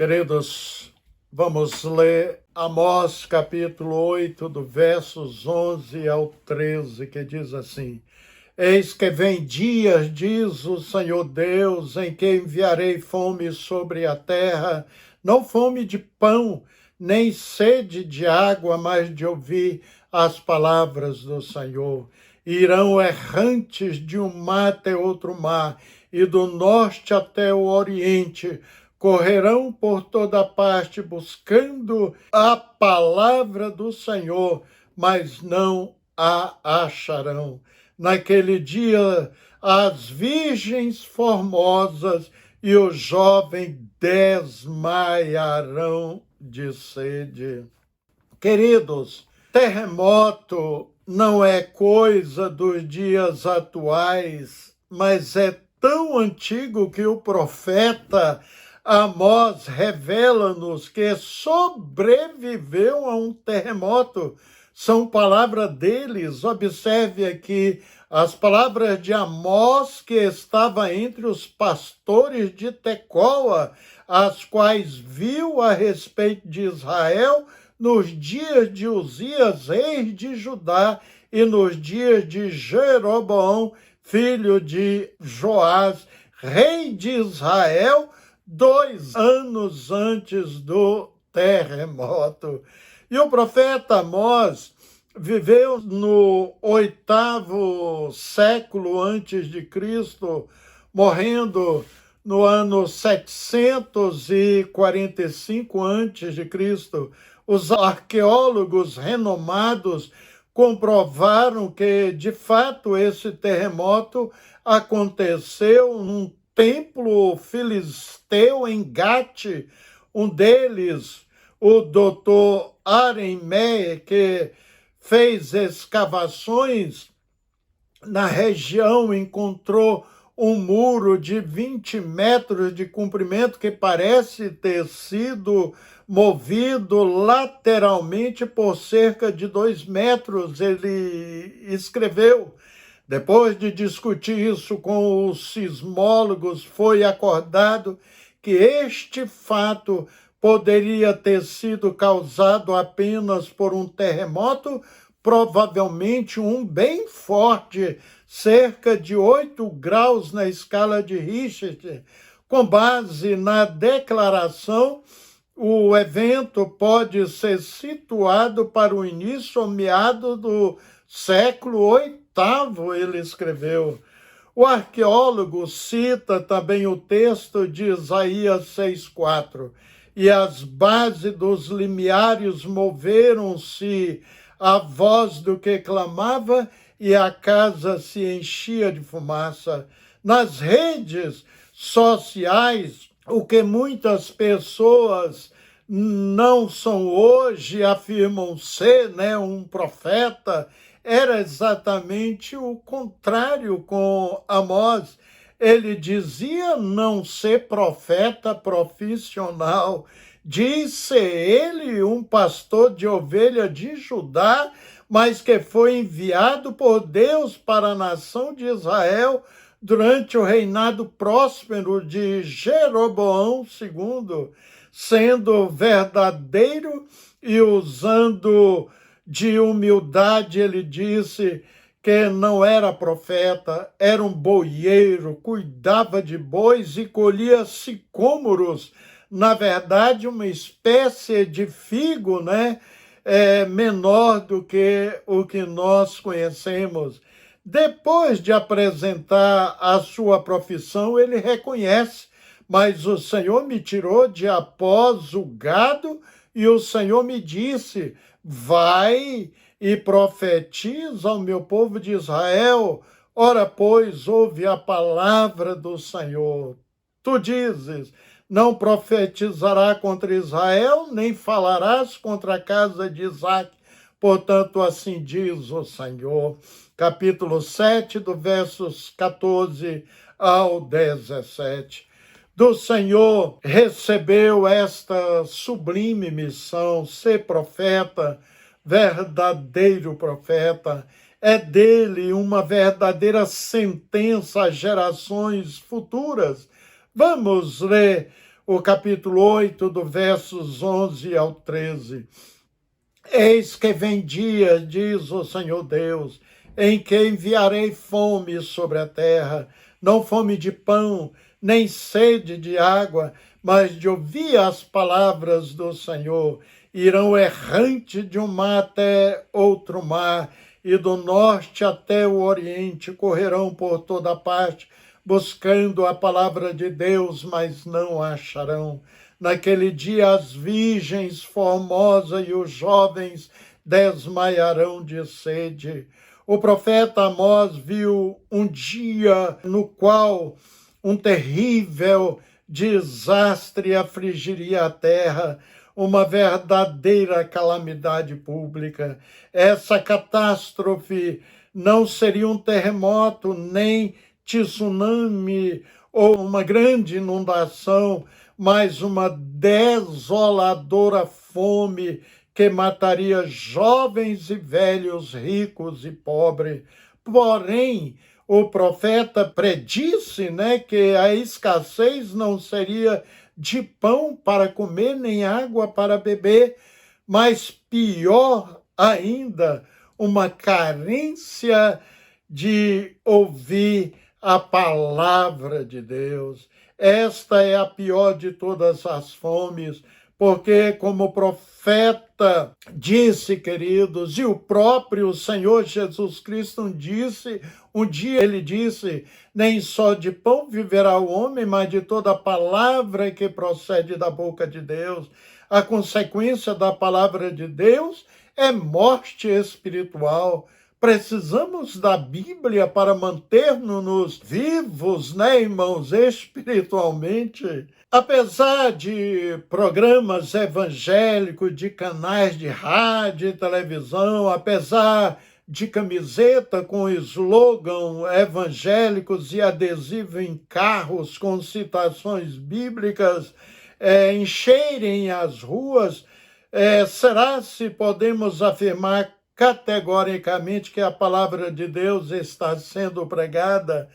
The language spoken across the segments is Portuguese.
Queridos, vamos ler Amós capítulo 8, do versos 11 ao 13, que diz assim: Eis que vem dias, diz o Senhor Deus, em que enviarei fome sobre a terra, não fome de pão, nem sede de água, mas de ouvir as palavras do Senhor. Irão errantes de um mar até outro mar, e do norte até o oriente, correrão por toda parte buscando a palavra do Senhor, mas não a acharão. Naquele dia, as virgens formosas e os jovens desmaiarão de sede. Queridos, terremoto não é coisa dos dias atuais, mas é tão antigo que o profeta Amós revela-nos que sobreviveu a um terremoto. São palavras deles. Observe aqui as palavras de Amós, que estava entre os pastores de Tecoa, as quais viu a respeito de Israel nos dias de Uzias, rei de Judá, e nos dias de Jeroboão, filho de Joás, rei de Israel, 2 anos antes do terremoto. E o profeta Amós viveu no 8º século antes de Cristo, morrendo no ano 745 antes de Cristo. Os arqueólogos renomados comprovaram que, de fato, esse terremoto aconteceu num templo filisteu em Gate. Um deles, o doutor Arenmeyer, que fez escavações na região, encontrou um muro de 20 metros de comprimento que parece ter sido movido lateralmente por cerca de 2 metros. Ele escreveu: depois de discutir isso com os sismólogos, foi acordado que este fato poderia ter sido causado apenas por um terremoto, provavelmente um bem forte, cerca de 8 graus na escala de Richter. Com base na declaração, o evento pode ser situado para o início ou meado do século VIII, ele escreveu. O arqueólogo cita também o texto de Isaías 6,4. E as bases dos limiares moveram-se à voz do que clamava, e a casa se enchia de fumaça. Nas redes sociais, o que muitas pessoas não são hoje, afirmam ser, um profeta, era exatamente o contrário com Amós. Ele dizia não ser profeta profissional, diz ser ele um pastor de ovelha de Judá, mas que foi enviado por Deus para a nação de Israel durante o reinado próspero de Jeroboão II, sendo verdadeiro e usando de humildade. Ele disse que não era profeta, era um boieiro, cuidava de bois e colhia sicômoros, na verdade uma espécie de figo, menor do que o que nós conhecemos. Depois de apresentar a sua profissão, ele reconhece: mas o Senhor me tirou de após o gado, e o Senhor me disse: vai e profetiza ao meu povo de Israel. Ora, pois, ouve a palavra do Senhor. Tu dizes: não profetizará contra Israel, nem falarás contra a casa de Isaque. Portanto, assim diz o Senhor. Capítulo 7, do versos 14 ao 17. Do Senhor recebeu esta sublime missão: ser profeta, verdadeiro profeta. É dele uma verdadeira sentença às gerações futuras. Vamos ler o capítulo 8, do versos 11 ao 13. Eis que vem dia, diz o Senhor Deus, em que enviarei fome sobre a terra, não fome de pão, nem sede de água, mas de ouvir as palavras do Senhor. Irão errante de um mar até outro mar, e do norte até o oriente, correrão por toda parte, buscando a palavra de Deus, mas não a acharão. Naquele dia as virgens formosas e os jovens desmaiarão de sede. O profeta Amós viu um dia no qual um terrível desastre afligiria a terra, uma verdadeira calamidade pública. Essa catástrofe não seria um terremoto, nem tsunami ou uma grande inundação, mas uma desoladora fome que mataria jovens e velhos, ricos e pobres. Porém, o profeta predisse, que a escassez não seria de pão para comer, nem água para beber, mas pior ainda, uma carência de ouvir a palavra de Deus. Esta é a pior de todas as fomes, porque, como o profeta disse, queridos, e o próprio Senhor Jesus Cristo disse, um dia ele disse, nem só de pão viverá o homem, mas de toda palavra que procede da boca de Deus. A consequência da palavra de Deus é morte espiritual. Precisamos da Bíblia para manter-nos vivos, irmãos, espiritualmente. Apesar de programas evangélicos, de canais de rádio e televisão, apesar de camiseta com slogan evangélicos e adesivo em carros com citações bíblicas encherem as ruas, será se podemos afirmar categoricamente que a palavra de Deus está sendo pregada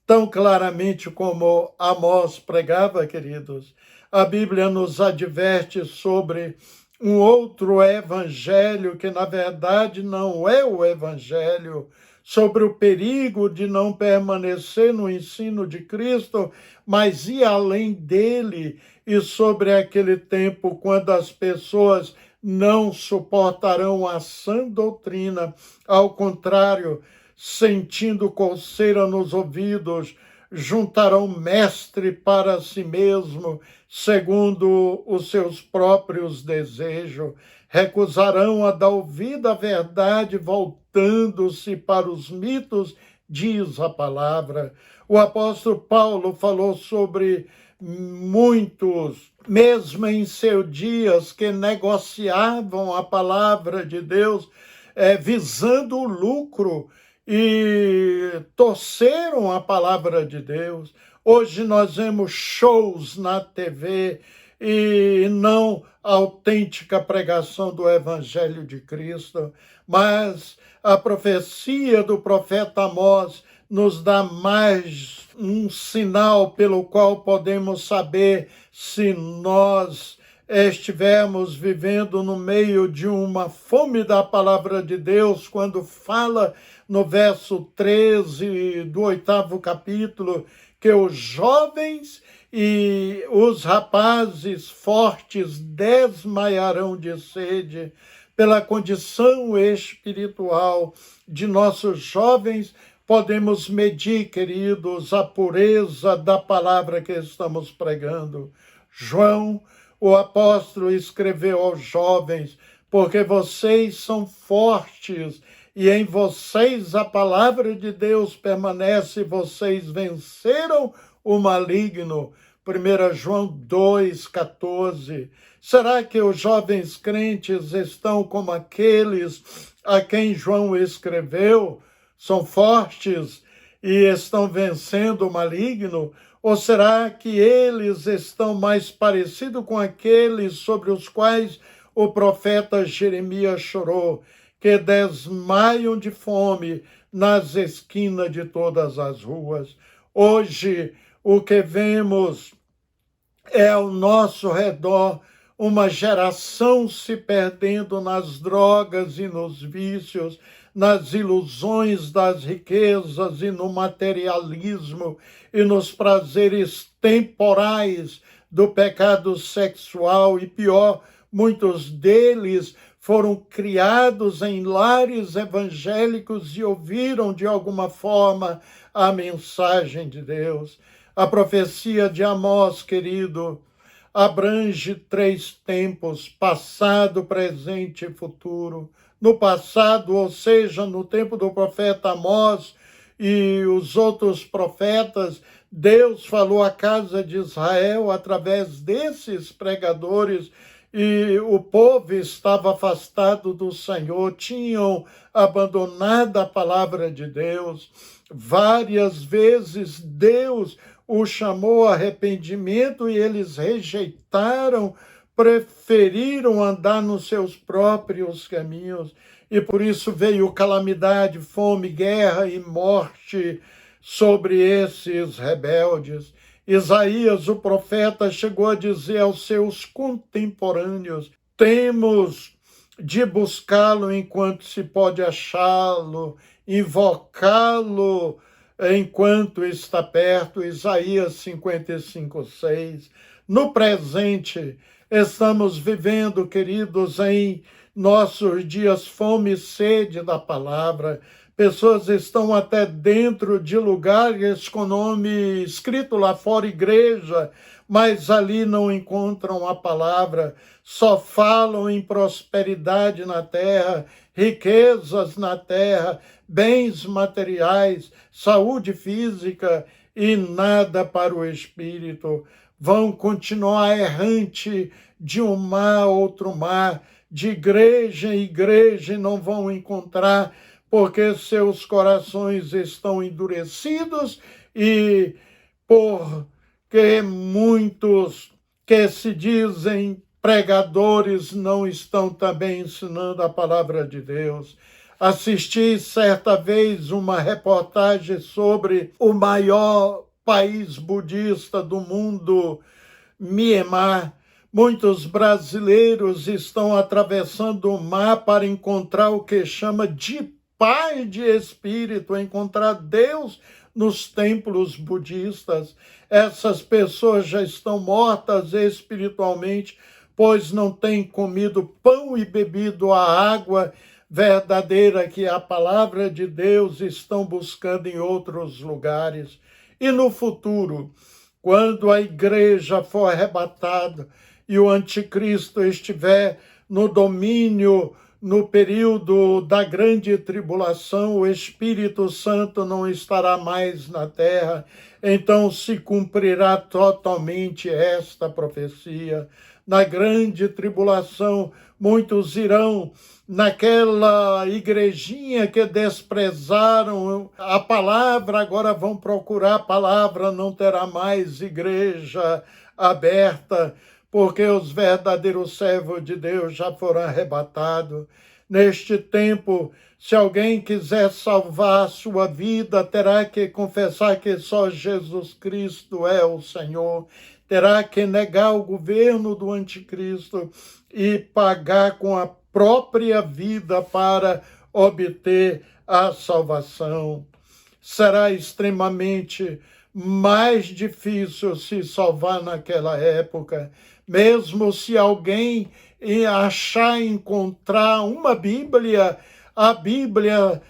tão claramente como Amós pregava, queridos? A Bíblia nos adverte sobre um outro evangelho que, na verdade, não é o evangelho, sobre o perigo de não permanecer no ensino de Cristo, mas ir além dele, e sobre aquele tempo quando as pessoas não suportarão a sã doutrina, ao contrário, sentindo coceira nos ouvidos, juntarão mestre para si mesmo, segundo os seus próprios desejos, recusarão a dar ouvido à verdade, voltando-se para os mitos, diz a palavra. O apóstolo Paulo falou sobre muitos, mesmo em seus dias, que negociavam a palavra de Deus, visando o lucro, e torceram a palavra de Deus. Hoje nós vemos shows na TV e não a autêntica pregação do Evangelho de Cristo, mas a profecia do profeta Amós nos dá mais um sinal pelo qual podemos saber se nós estivermos vivendo no meio de uma fome da palavra de Deus, quando fala no verso 13 do 8º capítulo, que os jovens e os rapazes fortes desmaiarão de sede. Pela condição espiritual de nossos jovens, podemos medir, queridos, a pureza da palavra que estamos pregando. João, o apóstolo, escreveu aos jovens, porque vocês são fortes e em vocês a palavra de Deus permanece, vocês venceram o maligno. 1 João 2,14. Será que os jovens crentes estão como aqueles a quem João escreveu? São fortes e estão vencendo o maligno? Ou será que eles estão mais parecidos com aqueles sobre os quais o profeta Jeremias chorou, que desmaiam de fome nas esquinas de todas as ruas? Hoje, o que vemos é ao nosso redor uma geração se perdendo nas drogas e nos vícios, nas ilusões das riquezas e no materialismo e nos prazeres temporais do pecado sexual e pior, muitos deles foram criados em lares evangélicos e ouviram de alguma forma a mensagem de Deus. A profecia de Amós, querido, abrange 3 tempos: passado, presente e futuro. No passado, ou seja, no tempo do profeta Amós e os outros profetas, Deus falou à casa de Israel através desses pregadores, e o povo estava afastado do Senhor, tinham abandonado a palavra de Deus. Várias vezes Deus o chamou a arrependimento e eles rejeitaram, preferiram andar nos seus próprios caminhos. E por isso veio calamidade, fome, guerra e morte sobre esses rebeldes. Isaías, o profeta, chegou a dizer aos seus contemporâneos: temos de buscá-lo enquanto se pode achá-lo, invocá-lo enquanto está perto. Isaías 55:6. No presente, estamos vivendo, queridos, em nossos dias, fome e sede da palavra. Pessoas estão até dentro de lugares com nome escrito lá fora, igreja, mas ali não encontram a palavra, só falam em prosperidade na terra, riquezas na terra, bens materiais, saúde física e nada para o espírito. Vão continuar errante de um mar a outro mar, de igreja em igreja, e não vão encontrar, porque seus corações estão endurecidos e porque muitos que se dizem pregadores não estão também ensinando a palavra de Deus. Assisti certa vez uma reportagem sobre o maior país budista do mundo, Mianmar. Muitos brasileiros estão atravessando o mar para encontrar o que chama de paz de espírito, encontrar Deus nos templos budistas. Essas pessoas já estão mortas espiritualmente, pois não têm comido pão e bebido a água verdadeira que é a palavra de Deus, estão buscando em outros lugares. E no futuro, quando a igreja for arrebatada e o anticristo estiver no domínio, no período da grande tribulação, o Espírito Santo não estará mais na terra, então se cumprirá totalmente esta profecia. Na grande tribulação, muitos irão naquela igrejinha que desprezaram a palavra, agora vão procurar a palavra, não terá mais igreja aberta, porque os verdadeiros servos de Deus já foram arrebatados. Neste tempo, se alguém quiser salvar a sua vida, terá que confessar que só Jesus Cristo é o Senhor, terá que negar o governo do anticristo e pagar com a própria vida para obter a salvação. Será extremamente mais difícil se salvar naquela época, mesmo se alguém encontrar uma Bíblia, a Bíblia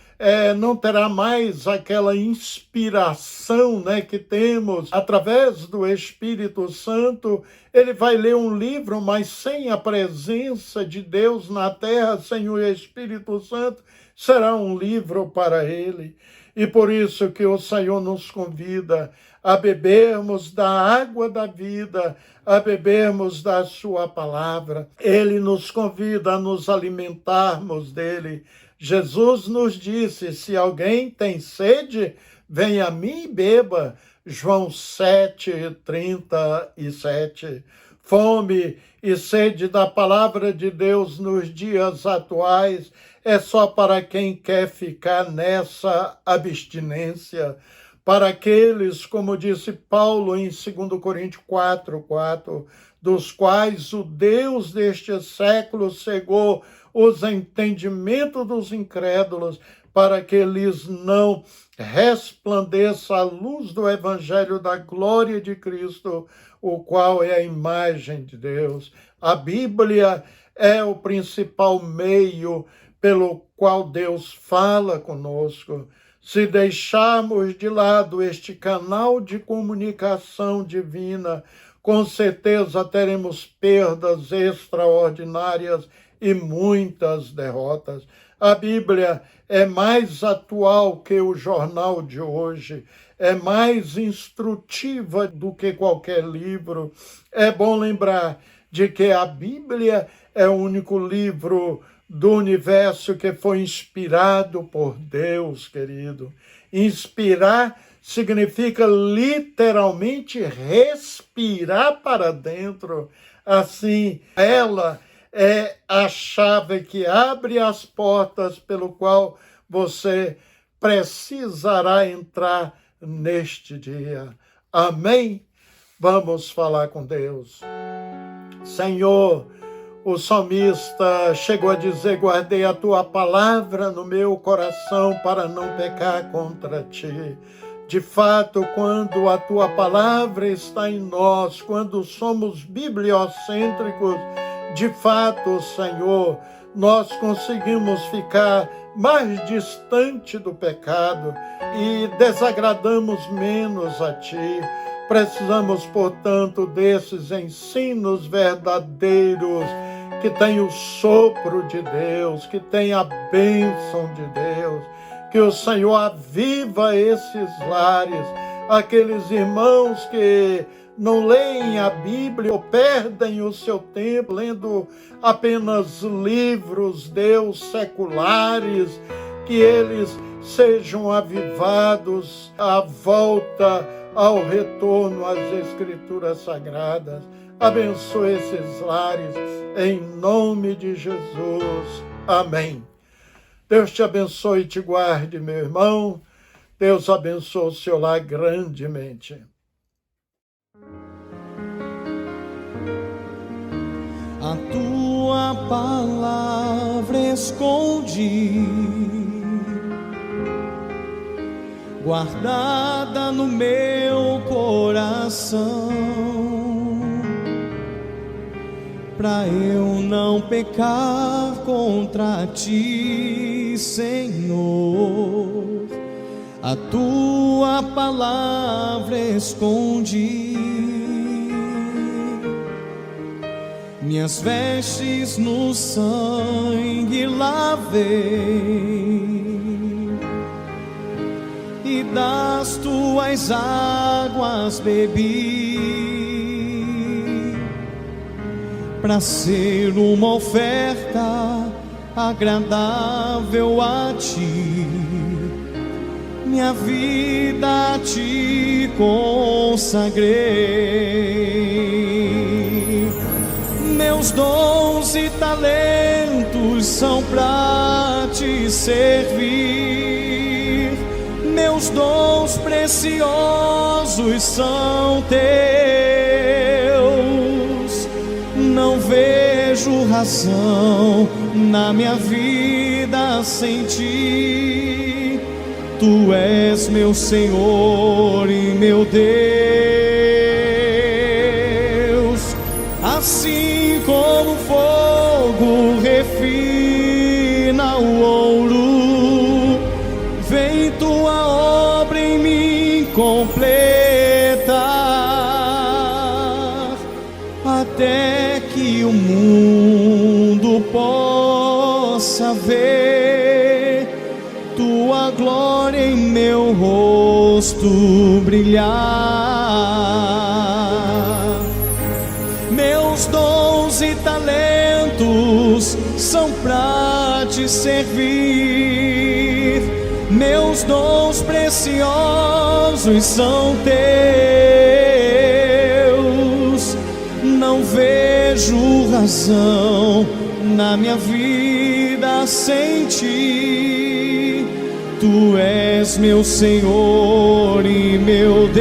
não terá mais aquela inspiração, que temos através do Espírito Santo. Ele vai ler um livro, mas sem a presença de Deus na terra, sem o Espírito Santo, será um livro para ele. E por isso que o Senhor nos convida a bebermos da água da vida, a bebermos da sua palavra. Ele nos convida a nos alimentarmos dele. Jesus nos disse: se alguém tem sede, venha a mim e beba. João 7:37. Fome e sede da palavra de Deus nos dias atuais é só para quem quer ficar nessa abstinência. para aqueles, como disse Paulo em 2 Coríntios 4:4, dos quais o Deus deste século cegou os entendimentos dos incrédulos, para que lhes não resplandeça a luz do evangelho da glória de Cristo, o qual é a imagem de Deus. A Bíblia é o principal meio pelo qual Deus fala conosco. Se deixarmos de lado este canal de comunicação divina, com certeza teremos perdas extraordinárias e muitas derrotas. A Bíblia é mais atual que o jornal de hoje, é mais instrutiva do que qualquer livro. É bom lembrar de que a Bíblia é o único livro do universo que foi inspirado por Deus, querido. Inspirar significa literalmente respirar para dentro. Assim, ela é a chave que abre as portas pelo qual você precisará entrar neste dia. Amém? Vamos falar com Deus. Senhor, o salmista chegou a dizer: guardei a tua palavra no meu coração para não pecar contra ti. De fato, quando a tua palavra está em nós, quando somos bibliocêntricos, de fato, Senhor, nós conseguimos ficar mais distante do pecado e desagradamos menos a ti. Precisamos, portanto, desses ensinos verdadeiros, que tem o sopro de Deus, que tem a bênção de Deus, que o Senhor aviva esses lares, aqueles irmãos que não leem a Bíblia ou perdem o seu tempo lendo apenas livros, Deus, seculares, que eles sejam avivados à volta, ao retorno às Escrituras Sagradas. Abençoe esses lares, em nome de Jesus. Amém. Deus te abençoe e te guarde, meu irmão. Deus abençoe o seu lar grandemente. A tua palavra escondi, guardada no meu coração, pra eu não pecar contra ti, Senhor. A tua palavra escondi, minhas vestes no sangue lavei, e das tuas águas bebi, para ser uma oferta agradável a ti. Minha vida a ti consagrei. Meus dons e talentos são pra te servir. Meus dons preciosos são teus. Não vejo razão na minha vida sem ti. Tu és meu Senhor e meu Deus. Assim como o fogo refina o ouro, vem tua obra em mim completar, até que o mundo possa ver tua glória em meu rosto brilhar. Meus dons e talentos são pra te servir. Meus dons preciosos são teus. Não vejo razão na minha vida sem ti. Tu és meu Senhor e meu Deus.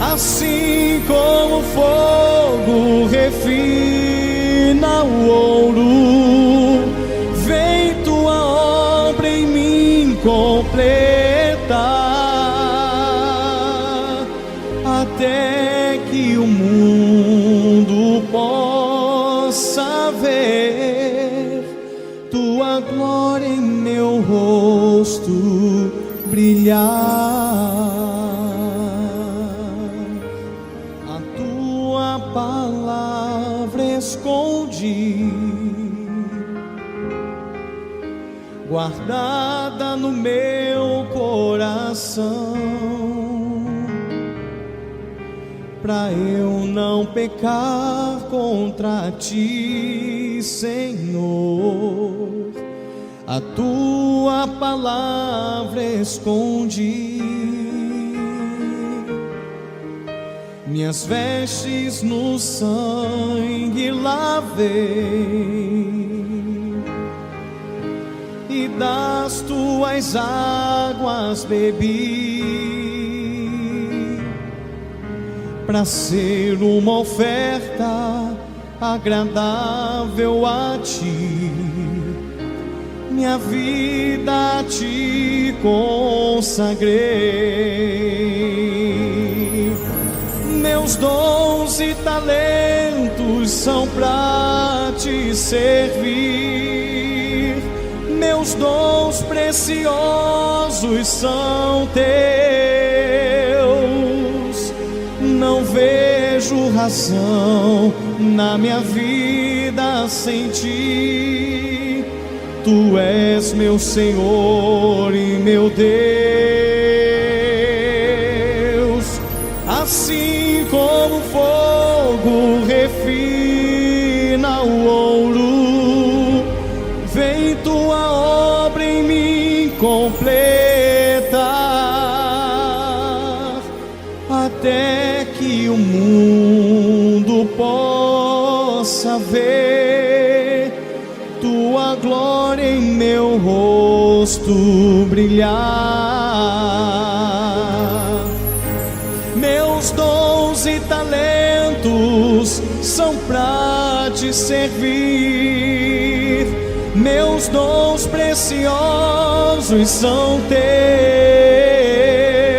Assim como o fogo refina o ouro, vem tua obra em mim completar, até que o mundo possa ver tua glória em meu rosto brilhar. A tua palavra escondi, guardada no meu coração, pra eu não pecar contra ti, Senhor. A tua palavra escondi, minhas vestes no sangue lavei, e das tuas águas bebi, para ser uma oferta agradável a ti. Minha vida a ti consagrei. Meus dons e talentos são pra te servir. Meus dons preciosos são teus. Não vejo razão na minha vida sem ti. Tu és meu Senhor e meu Deus. Assim como o fogo refina o ouro, vem tua obra em mim completar, até que o mundo possa ver tua glória em meu rosto brilhar. Meus dons e talentos são pra te servir. Meus dons preciosos são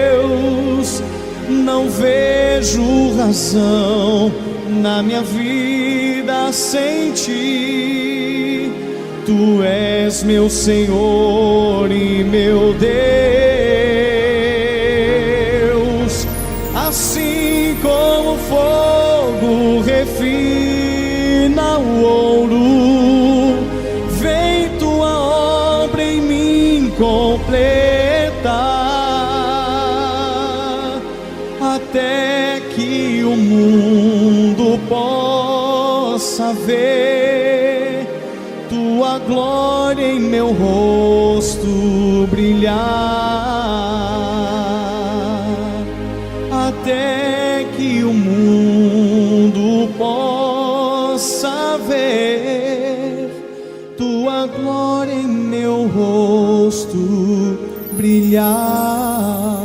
teus. Não vejo razão na minha vida sem ti. Tu és meu Senhor e meu Deus. Assim como o fogo refina o ouro, vem tua obra em mim completar, até que o mundo possa ver tua glória em meu rosto brilhar, até que o mundo possa ver tua glória em meu rosto brilhar.